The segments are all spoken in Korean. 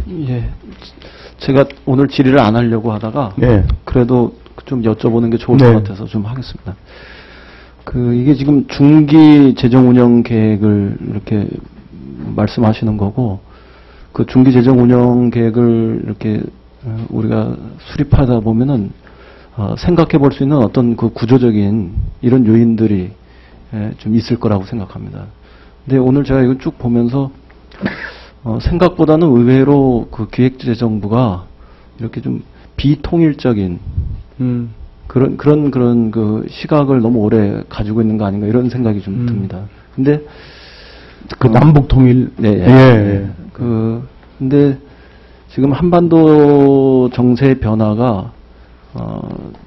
예. 제가 오늘 질의를 안 하려고 하다가 네. 그래도 좀 여쭤보는 게 좋을 네. 것 같아서 좀 하겠습니다. 이게 지금 중기 재정 운영 계획을 이렇게 말씀하시는 거고, 그 중기 재정 운영 계획을 이렇게 우리가 수립하다 보면은 생각해 볼 수 있는 어떤 그 구조적인 이런 요인들이 좀 있을 거라고 생각합니다. 근데 오늘 제가 이거 쭉 보면서 생각보다는 의외로 그 기획재정부가 이렇게 좀 비통일적인 그런 그 시각을 너무 오래 가지고 있는 거 아닌가 이런 생각이 좀 듭니다. 근데 그 남북 통일. 네. 예. 근데 지금 한반도 정세의 변화가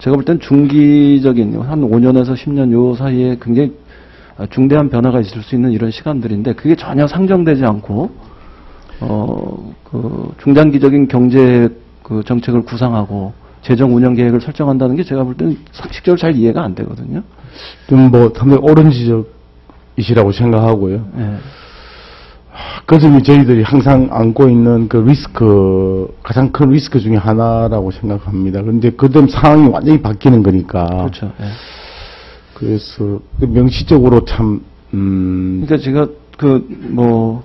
제가 볼 땐 중기적인 한 5년에서 10년 요 사이에 굉장히 중대한 변화가 있을 수 있는 이런 시간들인데 그게 전혀 상정되지 않고 그 중장기적인 경제 그 정책을 구상하고 재정 운영 계획을 설정한다는 게 제가 볼 때는 상식적으로 잘 이해가 안 되거든요. 좀 상당히 옳은 지적이시라고 생각하고요. 네. 그 점이 저희들이 항상 안고 있는 그 리스크, 가장 큰 리스크 중에 하나라고 생각합니다. 그런데 그다음 상황이 완전히 바뀌는 거니까. 그렇죠. 네. 그래서 명시적으로 참, 그러니까 제가 그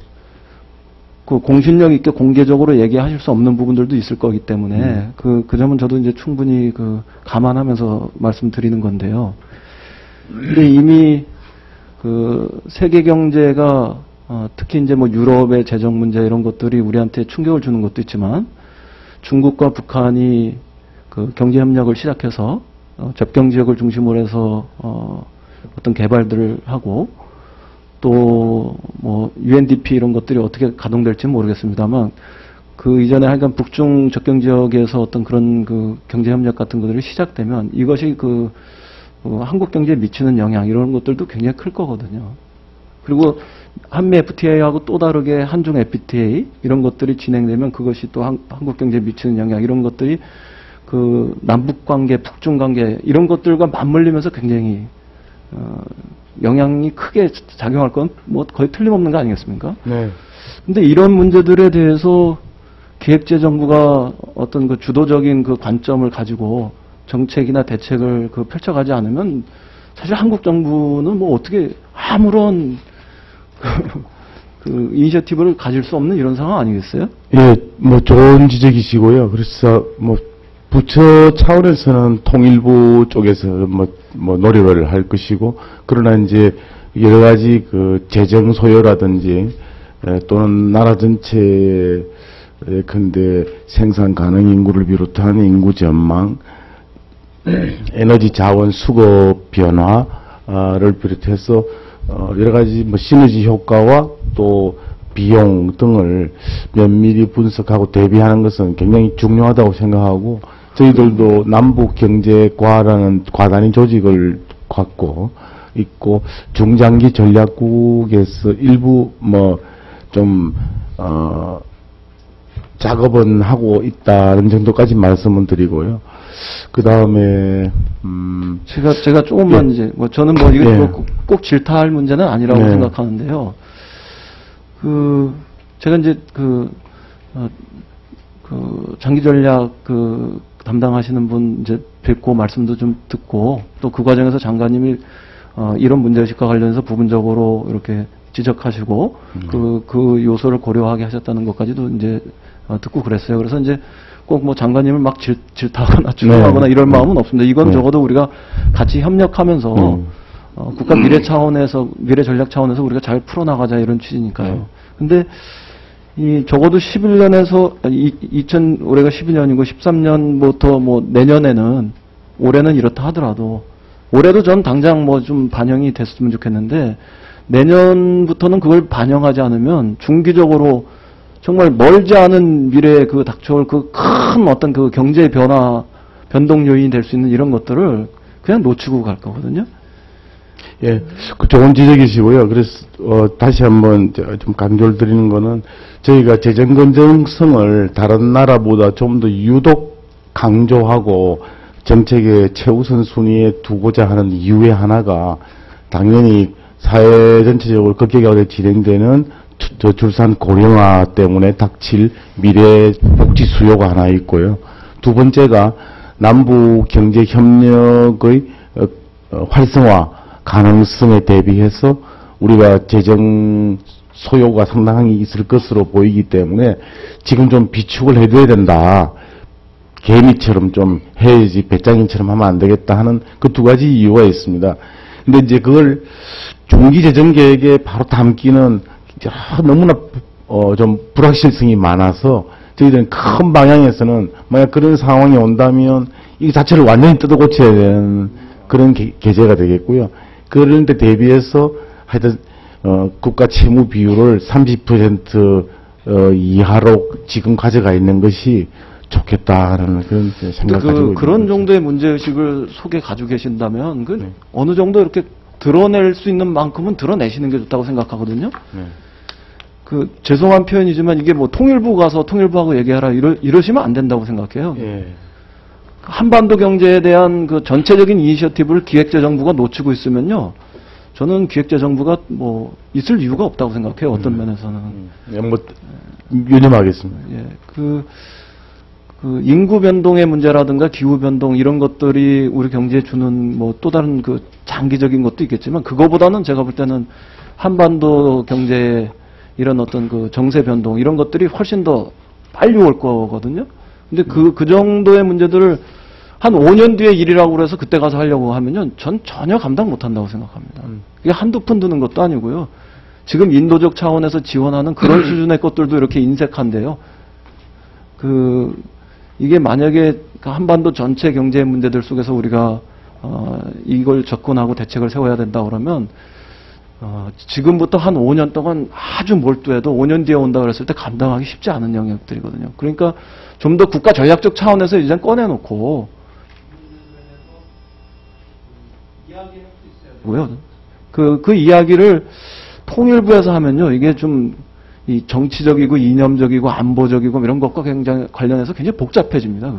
공신력 있게 공개적으로 얘기하실 수 없는 부분들도 있을 거기 때문에 그 점은 저도 이제 충분히 감안하면서 말씀드리는 건데요. 근데 이미 세계 경제가 특히 이제 유럽의 재정 문제 이런 것들이 우리한테 충격을 주는 것도 있지만 중국과 북한이 경제 협력을 시작해서 접경 지역을 중심으로 해서 어떤 개발들을 하고 또 UNDP 이런 것들이 어떻게 가동될지는 모르겠습니다만 그 이전에 하여간 북중 접경 지역에서 어떤 그런 경제 협력 같은 것들이 시작되면 이것이 한국 경제에 미치는 영향 이런 것들도 굉장히 클 거거든요. 그리고 한미 FTA하고 또 다르게 한중 FTA 이런 것들이 진행되면 그것이 또 한국 경제에 미치는 영향 이런 것들이 남북 관계, 북중 관계 이런 것들과 맞물리면서 굉장히 영향이 크게 작용할 건 거의 틀림없는 거 아니겠습니까? 네. 근데 이런 문제들에 대해서 기획재정부가 어떤 주도적인 관점을 가지고 정책이나 대책을 펼쳐가지 않으면 사실 한국 정부는 어떻게 아무런 이니셔티브를 가질 수 없는 이런 상황 아니겠어요? 예, 좋은 지적이시고요. 그래서 부처 차원에서는 통일부 쪽에서 노력을 할 것이고, 그러나 이제 여러 가지 재정 소요라든지 또는 나라 전체 근데 생산 가능 인구를 비롯한 인구 전망, 에너지 자원 수급 변화를 비롯해서 여러 가지 시너지 효과와 또 비용 등을 면밀히 분석하고 대비하는 것은 굉장히 중요하다고 생각하고, 저희들도 남북경제과라는 과단위 조직을 갖고 있고 중장기 전략국에서 일부 작업은 하고 있다는 정도까지 말씀을 드리고요. 그 다음에 제가 조금만 예. 이제 저는 이거 예. 꼭 질타할 문제는 아니라고 네. 생각하는데요. 제가 이제 장기 전략 담당하시는 분 이제 뵙고 말씀도 좀 듣고 또 그 과정에서 장관님이 이런 문제의식과 관련해서 부분적으로 이렇게 지적하시고 그 요소를 고려하게 하셨다는 것까지도 이제 듣고 그랬어요. 그래서 이제 꼭 장관님을 막 질타하거나 추궁하거나 이럴 마음은 없습니다. 이건 적어도 우리가 같이 협력하면서 국가 미래 차원에서 미래 전략 차원에서 우리가 잘 풀어나가자 이런 취지니까요. 근데 적어도 11년에서 올해가 12년이고 13년부터 내년에는 올해는 이렇다 하더라도 올해도 전 당장 좀 반영이 됐으면 좋겠는데 내년부터는 그걸 반영하지 않으면 중기적으로 정말 멀지 않은 미래에 닥쳐올 큰 어떤 경제 변동 요인이 될 수 있는 이런 것들을 그냥 놓치고 갈 거거든요. 예, 좋은 지적이시고요. 그래서 다시 한번 좀 강조를 드리는 거는 저희가 재정 건전성을 다른 나라보다 좀 더 유독 강조하고 정책의 최우선 순위에 두고자 하는 이유의 하나가 당연히 사회 전체적으로 급격하게 진행되는 저출산 고령화 때문에 닥칠 미래 복지 수요가 하나 있고요. 두 번째가 남북 경제 협력의 활성화 가능성에 대비해서 우리가 재정 소요가 상당히 있을 것으로 보이기 때문에 지금 좀 비축을 해줘야 된다. 개미처럼 좀 해야지 배짱이처럼 하면 안 되겠다 하는 그 두 가지 이유가 있습니다. 근데 이제 그걸 중기 재정 계획에 바로 담기는 너무나 좀 불확실성이 많아서 저희들은 큰 방향에서는 만약 그런 상황이 온다면 이 자체를 완전히 뜯어 고쳐야 되는 그런 계제가 되겠고요. 그런데 대비해서 하여튼 국가 채무 비율을 30% 이하로 지금 가져가 있는 것이 좋겠다라는 그런 생각 가지고 있는 그런 거죠. 정도의 문제의식을 속에 가지고 계신다면 그 네. 어느 정도 이렇게 드러낼 수 있는 만큼은 드러내시는 게 좋다고 생각하거든요. 네. 그 죄송한 표현이지만 이게 뭐 통일부 가서 통일부하고 얘기하라 이러시면 안 된다고 생각해요. 예. 한반도 경제에 대한 그 전체적인 이니셔티브를 기획재정부가 놓치고 있으면요. 저는 기획재정부가 뭐 있을 이유가 없다고 생각해요. 어떤 면에서는. 예, 뭐 유념하겠습니다. 예, 그 인구 변동의 문제라든가 기후 변동 이런 것들이 우리 경제에 주는 뭐 또 다른 그 장기적인 것도 있겠지만 그거보다는 제가 볼 때는 한반도 경제 이런 어떤 그 정세 변동 이런 것들이 훨씬 더 빨리 올 거거든요. 근데 그 정도의 문제들을 한 5년 뒤에 일이라고 그래서 그때 가서 하려고 하면요. 전 전혀 감당 못 한다고 생각합니다. 이게 한두 푼 드는 것도 아니고요. 지금 인도적 차원에서 지원하는 그런 수준의 것들도 이렇게 인색한데요. 이게 만약에 한반도 전체 경제 문제들 속에서 우리가 이걸 접근하고 대책을 세워야 된다 그러면 지금부터 한 5년 동안 아주 몰두해도 5년 뒤에 온다 그랬을 때 감당하기 쉽지 않은 영역들이거든요. 그러니까 좀 더 국가 전략적 차원에서 이제 꺼내놓고 이야기할 수 있어요. 그 이야기를 통일부에서 하면요. 이게 좀 이 정치적이고 이념적이고 안보적이고 이런 것과 굉장히 관련해서 굉장히 복잡해집니다.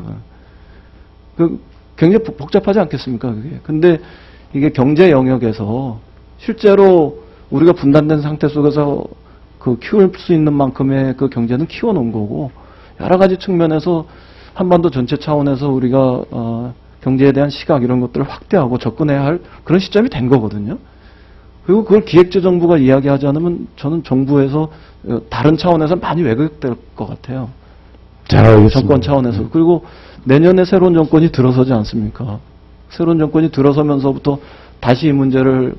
굉장히 복잡하지 않겠습니까? 그게. 근데 이게 경제 영역에서 실제로 우리가 분단된 상태 속에서 그 키울 수 있는 만큼의 그 경제는 키워놓은 거고 여러 가지 측면에서 한반도 전체 차원에서 우리가 경제에 대한 시각 이런 것들을 확대하고 접근해야 할 그런 시점이 된 거거든요. 그리고 그걸 기획재정부가 이야기하지 않으면 저는 정부에서 다른 차원에서 많이 왜곡될 것 같아요. 잘 알겠습니다. 정권 차원에서. 그리고 내년에 새로운 정권이 들어서지 않습니까? 새로운 정권이 들어서면서부터 다시 이 문제를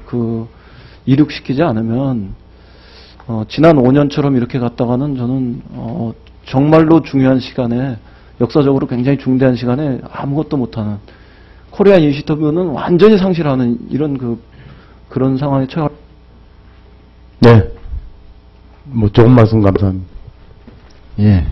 이륙시키지 않으면 지난 5년처럼 이렇게 갔다가는 저는 정말로 중요한 시간에 역사적으로 굉장히 중대한 시간에 아무것도 못하는 코리아 이니셔티브는 완전히 상실하는 이런 그런 상황에 처할. 네. 뭐 좋은 말씀 감사합니다. 예.